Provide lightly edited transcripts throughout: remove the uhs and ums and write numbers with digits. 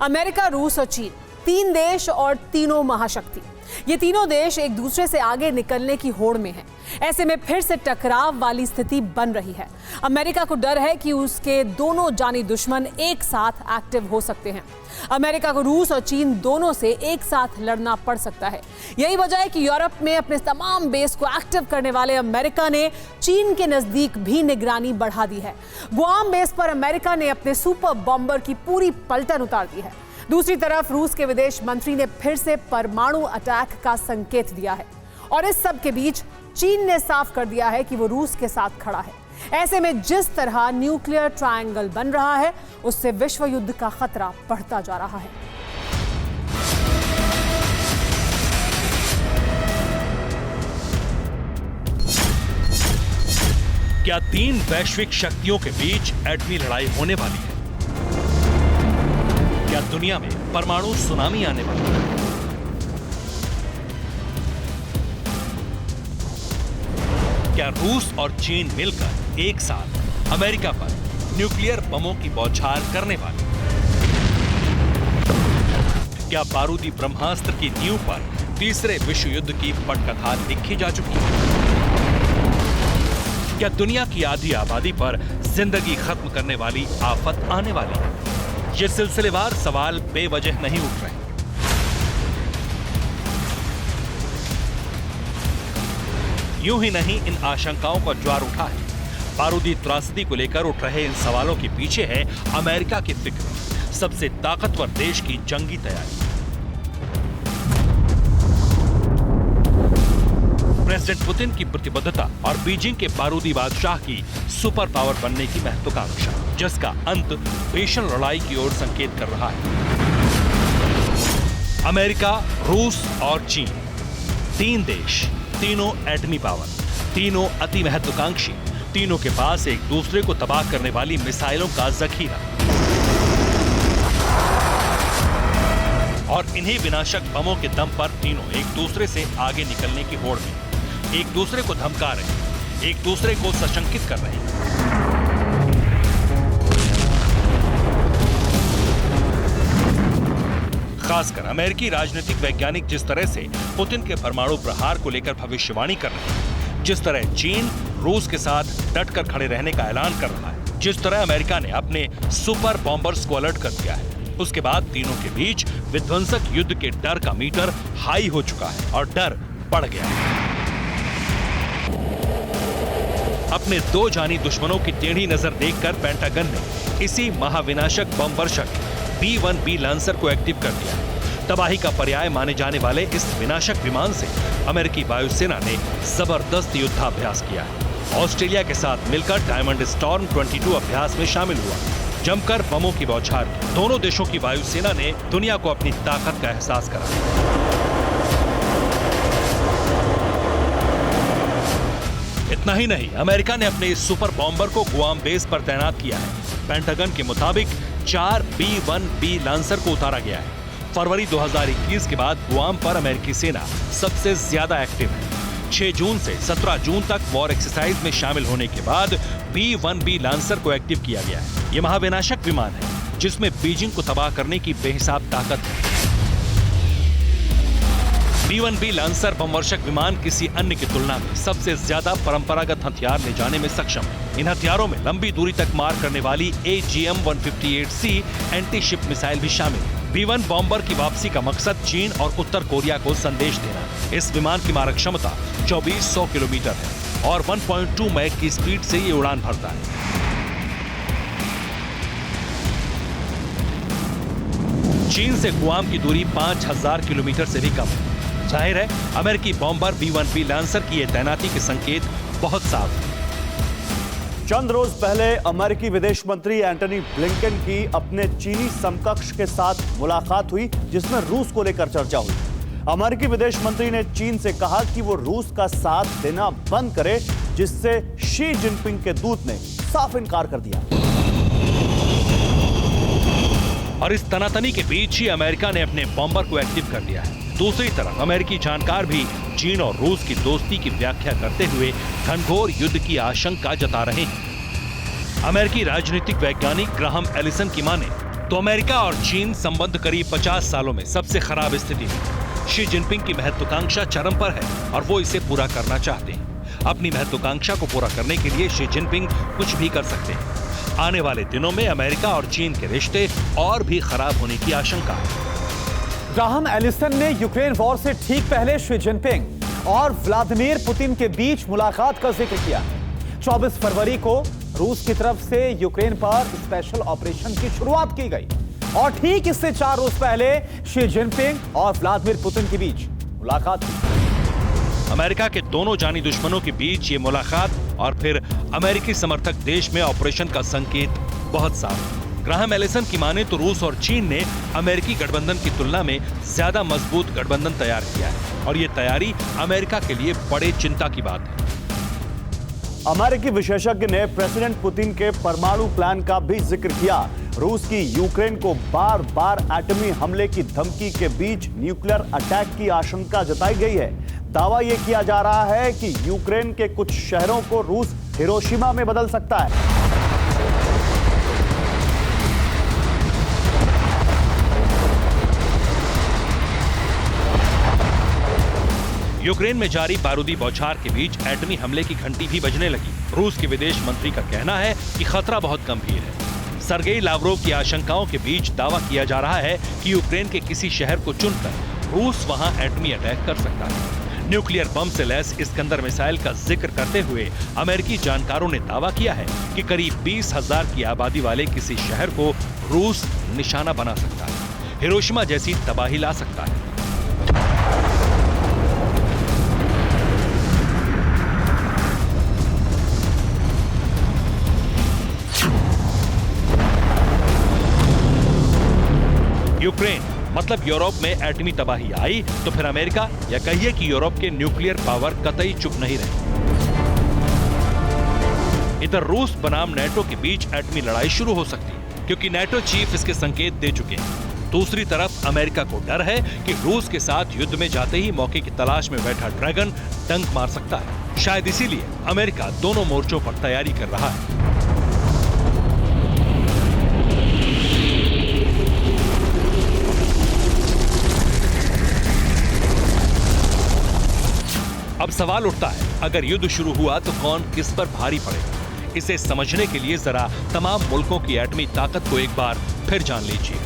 America, रूस और चीन, तीन देश और तीनों महाशक्ति। ये तीनों देश एक दूसरे से आगे निकलने की होड़ में हैं। ऐसे में फिर से टकराव वाली स्थिति बन रही है। अमेरिका को डर है कि उसके दोनों जानी दुश्मन एक साथ एक्टिव हो सकते हैं। अमेरिका को रूस और चीन दोनों से एक साथ लड़ना पड़ सकता है। यही वजह है कि यूरोप में अपने तमाम बेस को एक्टिव करने वाले अमेरिका ने चीन के नजदीक भी निगरानी बढ़ा दी है। गुआम बेस पर अमेरिका ने अपने सुपर बॉम्बर की पूरी पलटन उतार दी है। दूसरी तरफ रूस के विदेश मंत्री ने फिर से परमाणु अटैक का संकेत दिया है और इस सब के बीच चीन ने साफ कर दिया है कि वो रूस के साथ खड़ा है। ऐसे में जिस तरह न्यूक्लियर ट्रायंगल बन रहा है, उससे विश्व युद्ध का खतरा बढ़ता जा रहा है। क्या तीन वैश्विक शक्तियों के बीच एटमी लड़ाई होने वाली है? क्या दुनिया में परमाणु सुनामी आने वाली है? क्या रूस और चीन मिलकर एक साथ अमेरिका पर न्यूक्लियर बमों की बौछार करने वाले? क्या बारूदी ब्रह्मास्त्र की नींव पर तीसरे विश्व युद्ध की पटकथा लिखी जा चुकी है? क्या दुनिया की आधी आबादी पर जिंदगी खत्म करने वाली आफत आने वाली है? ये सिलसिलेवार सवाल बेवजह नहीं उठ रहे। यूं ही नहीं, इन आशंकाओं का ज्वार उठा है। बारूदी त्रासदी को लेकर उठ रहे इन सवालों के पीछे है अमेरिका की फिक्र, सबसे ताकतवर देश की जंगी तैयारी। प्रेसिडेंट पुतिन की प्रतिबद्धता और बीजिंग के बारूदी बादशाह की सुपर पावर बनने की महत्वाकांक्षा, जिसका अंत भीषण लड़ाई की ओर संकेत कर रहा है। अमेरिका, रूस और चीन, तीन देश, तीनों एटमी पावर, तीनों अति महत्वाकांक्षी, तीनों के पास एक दूसरे को तबाह करने वाली मिसाइलों का जखीरा। और इन्हीं विनाशक बमों के दम पर तीनों एक दूसरे से आगे निकलने की होड़ में एक दूसरे को धमका रहे हैं, एक दूसरे को सशंकित कर रहे हैं। खासकर अमेरिकी राजनीतिक वैज्ञानिक जिस तरह से पुतिन के परमाणु प्रहार को लेकर भविष्यवाणी कर रहे हैं, जिस तरह चीन रूस के साथ डटकर खड़े रहने का ऐलान कर रहा है, जिस तरह अमेरिका ने अपने सुपर बॉम्बर्स को अलर्ट कर दिया है, उसके बाद तीनों के बीच विध्वंसक युद्ध के डर का मीटर हाई हो चुका है और डर बढ़ गया है। अपने दो जानी दुश्मनों की टेढ़ी नजर देखकर पेंटागन ने इसी महाविनाशक बम वर्षक B-1B लांसर को एक्टिव कर दिया है। तबाही का पर्याय माने जाने वाले इस विनाशक विमान से अमेरिकी वायुसेना ने जबरदस्त युद्धाभ्यास किया है। ऑस्ट्रेलिया के साथ मिलकर डायमंड स्टॉर्म 22 अभ्यास में शामिल हुआ, जमकर बमों की बौछार की। दोनों देशों की वायुसेना ने दुनिया को अपनी ताकत का एहसास कराया। इतना ही नहीं, अमेरिका ने अपने इस सुपर बॉम्बर को गुआम बेस पर तैनात किया है। पेंटागन के मुताबिक 4 B-1B लांसर को उतारा गया है। फरवरी 2021 के बाद गुआम पर अमेरिकी सेना सबसे ज्यादा एक्टिव है। 6 जून से 17 जून तक वॉर एक्सरसाइज में शामिल होने के बाद B-1B लांसर को एक्टिव किया गया है। यह महाविनाशक विमान है जिसमें बीजिंग को तबाह करने की बेहिसाब ताकत है। B-1B लांसर बमवर्षक विमान किसी अन्य की तुलना में सबसे ज्यादा परंपरागत हथियार ले जाने में सक्षम है। इन हथियारों में लंबी दूरी तक मार करने वाली AGM-158C एंटी शिप मिसाइल भी शामिल है। B-1 बॉम्बर की वापसी का मकसद चीन और उत्तर कोरिया को संदेश देना। इस विमान की मारक क्षमता 2400 किलोमीटर है और 1.2 मैक की स्पीड से ये उड़ान भरता है। चीन से गुआम की दूरी 5000 किलोमीटर से भी कम है। जाहिर है, अमेरिकी बॉम्बर B-1B लांसर की ये तैनाती के संकेत बहुत साफ हैं। चंद रोज पहले अमेरिकी विदेश मंत्री एंटनी ब्लिंकन की अपने चीनी समकक्ष के साथ मुलाकात हुई, जिसमें रूस को लेकर चर्चा हुई। अमेरिकी विदेश मंत्री ने चीन से कहा कि वो रूस का साथ देना बंद करे, जिससे शी जिनपिंग के दूत ने साफ इनकार कर दिया। और इस तनातनी के बीच ही अमेरिका ने अपने बॉम्बर को एक्टिव कर दिया है। दूसरी तरफ अमेरिकी जानकार भी चीन और रूस की दोस्ती की व्याख्या करते हुए घनघोर युद्ध की आशंका जता रहे हैं। अमेरिकी राजनीतिक वैज्ञानिक ग्राहम एलिसन की माने तो अमेरिका और चीन संबंध करीब 50 सालों में सबसे खराब स्थिति में। शी जिनपिंग की महत्वाकांक्षा चरम पर है और वो इसे पूरा करना चाहते हैं। अपनी महत्वाकांक्षा को पूरा करने के लिए शी जिनपिंग कुछ भी कर सकते हैं। आने वाले दिनों में अमेरिका और चीन के रिश्ते और भी खराब होने की आशंका है। ग्राहम एलिसन ने यूक्रेन वॉर से ठीक पहले शी जिनपिंग और व्लादिमीर पुतिन के बीच मुलाकात का जिक्र किया। 24 फरवरी को रूस की तरफ से यूक्रेन पर स्पेशल ऑपरेशन की शुरुआत की गई और ठीक इससे 4 रोज पहले शी जिनपिंग और व्लादिमीर पुतिन के बीच मुलाकात हुई। अमेरिका के दोनों जानी दुश्मनों के बीच ये मुलाकात और फिर अमेरिकी समर्थक देश में ऑपरेशन का संकेत बहुत साफ है। ग्राहम एलिसन की माने तो रूस और चीन ने अमेरिकी गठबंधन की तुलना में ज्यादा मजबूत गठबंधन तैयार किया है और ये तैयारी अमेरिका के लिए बड़े चिंता की बात है। अमेरिकी विशेषज्ञ ने प्रेसिडेंट पुतिन के परमाणु प्लान का भी जिक्र किया। रूस की यूक्रेन को बार बार एटमी हमले की धमकी के बीच न्यूक्लियर अटैक की आशंका जताई गई है। दावा यह किया जा रहा है कि यूक्रेन के कुछ शहरों को रूस हिरोशिमा में बदल सकता है। यूक्रेन में जारी बारूदी बौछार के बीच एटमी हमले की घंटी भी बजने लगी। रूस के विदेश मंत्री का कहना है कि खतरा बहुत गंभीर है। सरगेई लावरोव की आशंकाओं के बीच दावा किया जा रहा है कि यूक्रेन के किसी शहर को चुनकर रूस वहां एटमी अटैक कर सकता है। न्यूक्लियर बम से लैस इस्कंदर मिसाइल का जिक्र करते हुए अमेरिकी जानकारों ने दावा किया है कि करीब 20,000 की आबादी वाले किसी शहर को रूस निशाना बना सकता है, हिरोशिमा जैसी तबाही ला सकता है। यूक्रेन मतलब यूरोप में एटमी तबाही आई तो फिर अमेरिका या कहिए कि यूरोप के न्यूक्लियर पावर कतई चुप नहीं रहे। इधर रूस बनाम नेटो के बीच एटमी लड़ाई शुरू हो सकती है क्योंकि नेटो चीफ इसके संकेत दे चुके हैं। दूसरी तरफ अमेरिका को डर है कि रूस के साथ युद्ध में जाते ही मौके की तलाश में बैठा ड्रैगन डंक मार सकता है। शायद इसीलिए अमेरिका दोनों मोर्चों पर तैयारी कर रहा है। अब सवाल उठता है, अगर युद्ध शुरू हुआ तो कौन किस पर भारी पड़ेगा? इसे समझने के लिए जरा तमाम मुल्कों की एटमी ताकत को एक बार फिर जान लीजिए।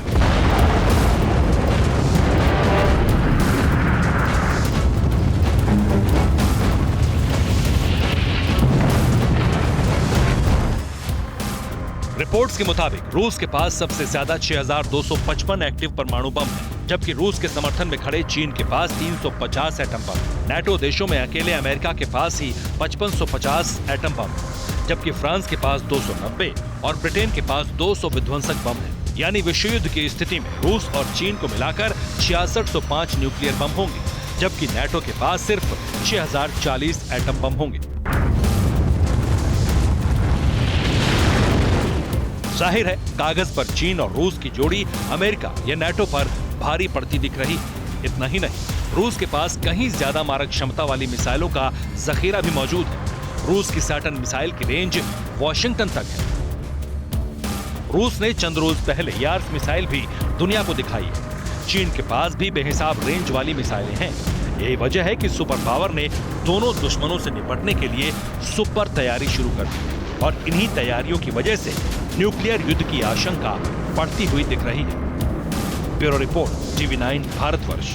रिपोर्ट्स के मुताबिक रूस के पास सबसे ज्यादा 6,255 एक्टिव परमाणु बम है, जबकि रूस के समर्थन में खड़े चीन के पास 350 एटम बम। नेटो देशों में अकेले अमेरिका के पास ही 5550 एटम बम, जबकि फ्रांस के पास 290 और ब्रिटेन के पास 200 विध्वंसक बम है। यानी विश्व युद्ध की स्थिति में रूस और चीन को मिलाकर 6605 न्यूक्लियर बम होंगे, जबकि नेटो के पास सिर्फ 6040 एटम बम होंगे। जाहिर है कागज पर चीन और रूस की जोड़ी अमेरिका या नेटो पर भारी पड़ती दिख रही। इतना ही नहीं, रूस के पास कहीं ज्यादा मारक क्षमता वाली मिसाइलों का जखीरा भी मौजूद है। रूस की सैटर्न मिसाइल की रेंज वॉशिंगटन तक है। रूस ने चंद रोज पहले यार्स मिसाइल भी दुनिया को दिखाई है। चीन के पास भी बेहिसाब रेंज वाली मिसाइलें हैं। यही वजह है कि सुपर पावर ने दोनों दुश्मनों से निपटने के लिए सुपर तैयारी शुरू कर दी और इन्हीं तैयारियों की वजह से न्यूक्लियर युद्ध की आशंका बढ़ती हुई दिख रही है। Bureau report, TV9 Bharatvarsh.